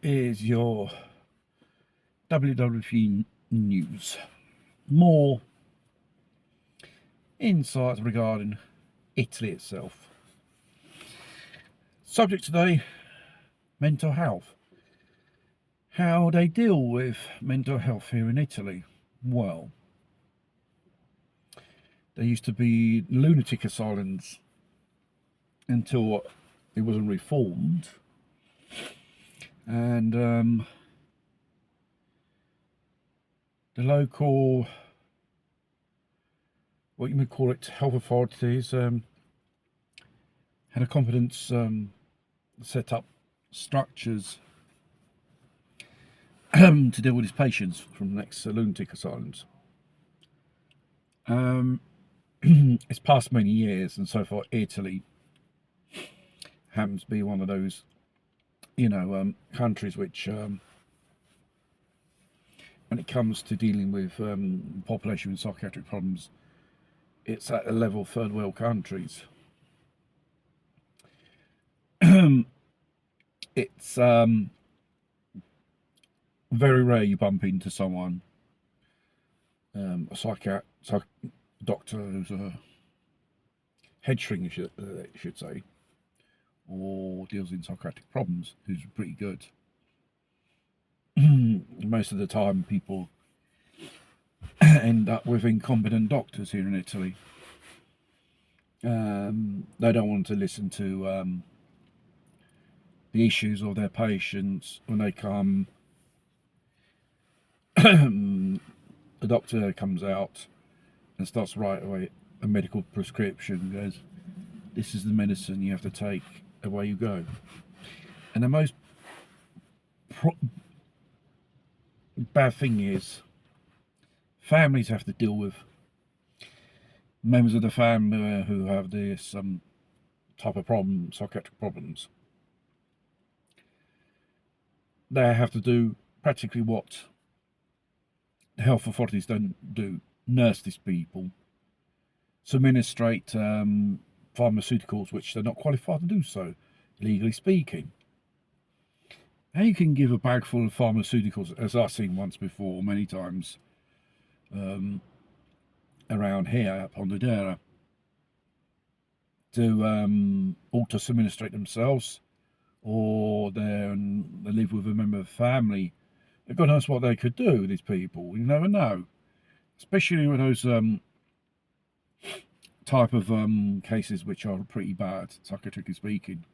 is your WWF news. More insights regarding Italy itself. Subject today, mental health. How they deal with mental health here in Italy. Well, there used to be lunatic asylums until it wasn't reformed. And the local, what you may call it, health authorities had a competence set up structures to deal with his patients from next lunatic asylums. It's passed many years, and so far Italy happens to be one of those, countries which, when it comes to dealing with population with psychiatric problems, it's at the level of third world countries. It's very rare you bump into someone, a doctor who's a head shrink, should say, or deals in psychiatric problems, who's pretty good. Most of the time, people end up with incompetent doctors here in Italy. They don't want to listen to the issues of their patients when they come. The doctor comes out and starts right away a medical prescription, goes, this is the medicine you have to take, away you go. And the most bad thing is families have to deal with members of the family who have this type of problem, psychiatric problems. They have to do practically what the health authorities don't do: nurse these people, administrate pharmaceuticals which they're not qualified to do so, legally speaking. How you can give a bag full of pharmaceuticals, as I've seen once before, many times, around here at Pontedera, to auto-administrate themselves, or they live with a member of the family. God knows what they could do with these people. You never know, especially with those type of cases which are pretty bad, psychiatrically speaking,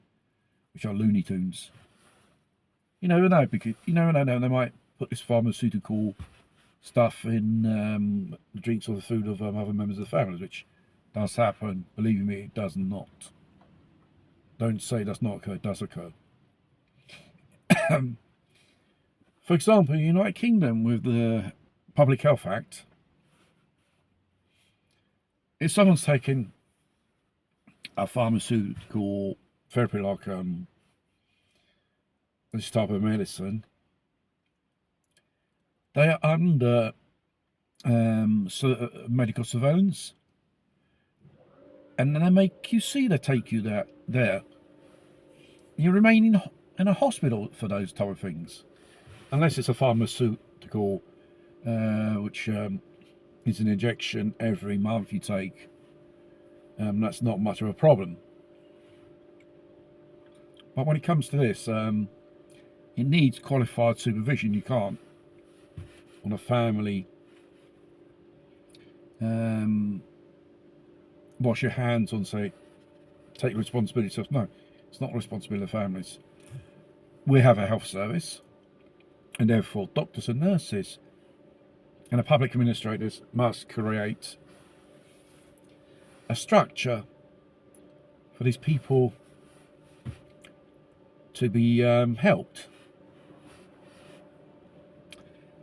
which are Looney Tunes. You never know, because you never know, they might put this pharmaceutical stuff in the drinks or the food of other members of the family, which does happen. Believe me, it does not. Don't say it does not occur, it does occur. For example, in the United Kingdom, with the Public Health Act, if someone's taking a pharmaceutical therapy like this type of medicine, they are under medical surveillance, and then they take you there. You remain in a hospital for those type of things, unless it's a pharmaceutical which is an injection every month you take. That's not much of a problem. But when it comes to this, it needs qualified supervision. You can't, on a family, wash your hands on, say, take responsibility. So no, it's not the responsibility of families. We have a health service, and therefore doctors and nurses and the public administrators must create a structure for these people to be helped.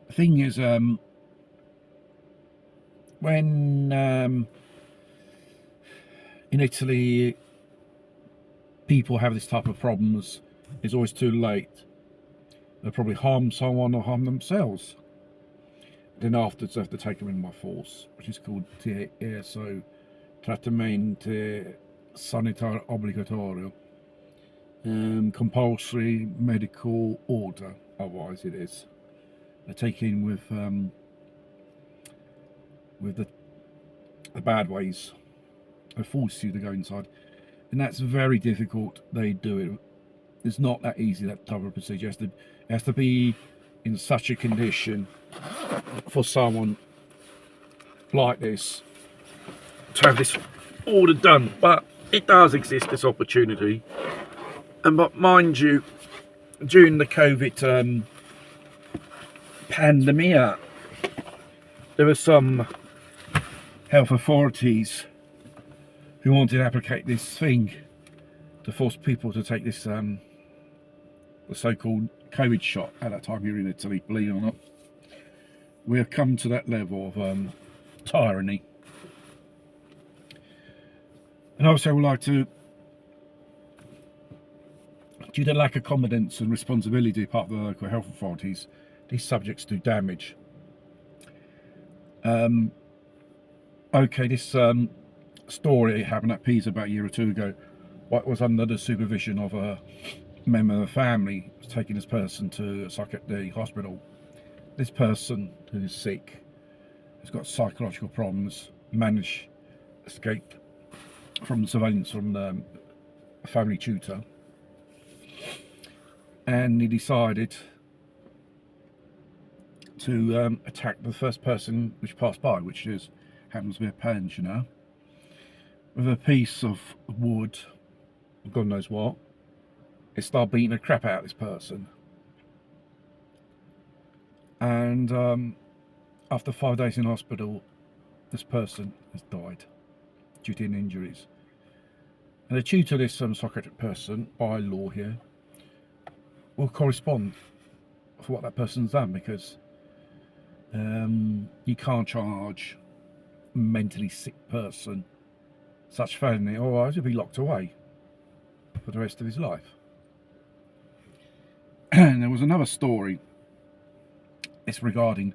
The thing is, when in Italy people have this type of problems, it's always too late. They'll probably harm someone or harm themselves. Then afterwards they have to take them in by force, which is called TSO, Trattamento Sanitario Obbligatorio. compulsory medical order, otherwise it is. They're taken with the bad ways. They force you to go inside, and that's very difficult. They do it. It's not that easy, that type of procedure. It has to be in such a condition for someone like this to have this order done. But it does exist, this opportunity. And but mind you, during the COVID pandemic, there were some health authorities who wanted to applicate this thing to force people to take this the so-called COVID shot at that time here in Italy, believe it or not. We have come to that level of tyranny. And also would like to, due to lack of competence and responsibility part of the local health authorities, these subjects do damage. Okay, this story happened at Pisa about a year or two ago. What was under the supervision of a member of the family, was taking this person to a psychiatric hospital. This person who is sick, has got psychological problems, managed to escape from the surveillance from the family tutor, and he decided to attack the first person which passed by, which happens to be a pensioner, with a piece of wood, God knows what. It started beating the crap out of this person, and after 5 days in hospital, this person has died due to injuries. And the tutor, this psychiatric person, by law here, will correspond for what that person's done, because you can't charge a mentally sick person such felony, otherwise he'll be locked away for the rest of his life. And there was another story. It's regarding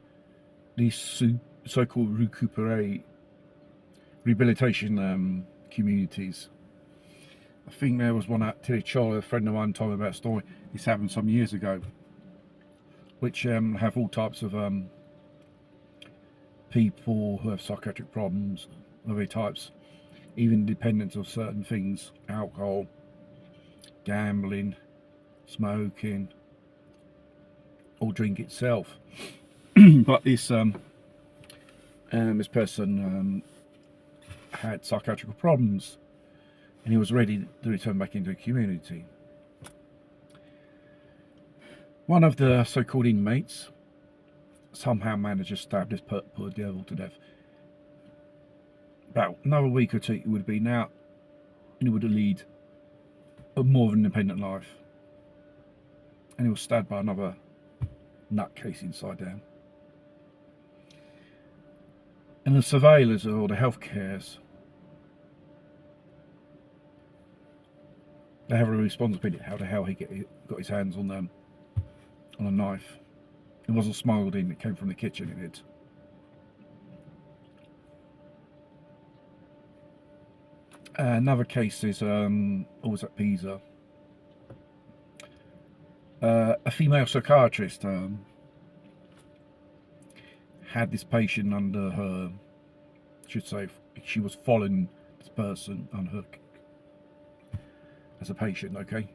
these so-called rehabilitation communities. I think there was one at Tiricciolo, a friend of mine told me about a story. This happened some years ago, which have all types of people who have psychiatric problems of every types, even dependence of certain things, alcohol, gambling, smoking, or drink itself. But this person had psychiatric problems, and he was ready to return back into the community. One of the so-called inmates somehow managed to stab this poor devil to death. About another week or two it would have been out, and he would lead a more of an independent life. And he was stabbed by another nutcase inside there. And the surveillors or the health cares, they have a responsibility how the hell he got his hands on a knife. It wasn't smuggled in, it came from the kitchen, it did. Another case is always at Pisa. A female psychiatrist had this patient under her, I should say, she was following this person on her as a patient, okay?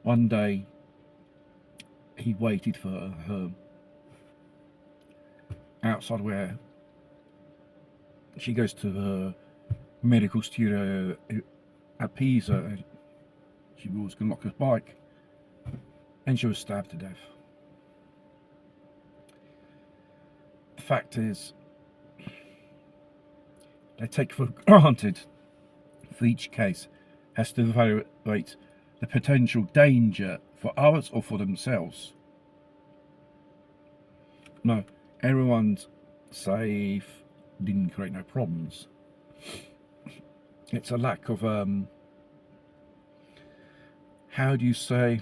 One day he waited for her outside where she goes to her medical studio at Pisa. She was going to lock her bike, and she was stabbed to death. The fact is, they take for granted for each case has to evaluate the potential danger for others or for themselves. No, everyone's safe, didn't create no problems. It's a lack of how do you say,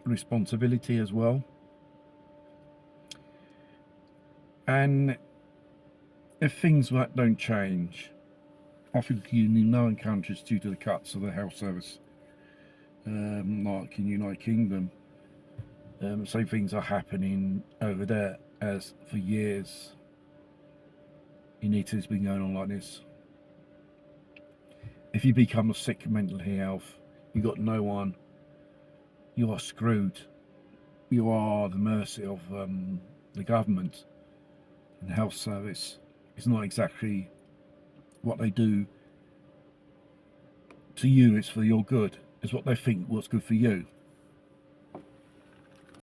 responsibility as well. And if things don't change, I think in known countries, due to the cuts of the health service, like in United Kingdom, same things are happening over there as for years in Italy's been going on like this. If you become sick mentally health, you got no one, you are screwed. You are the mercy of the government and the health service. It's not exactly what they do to you, it's for your good. It's what they think what's good for you.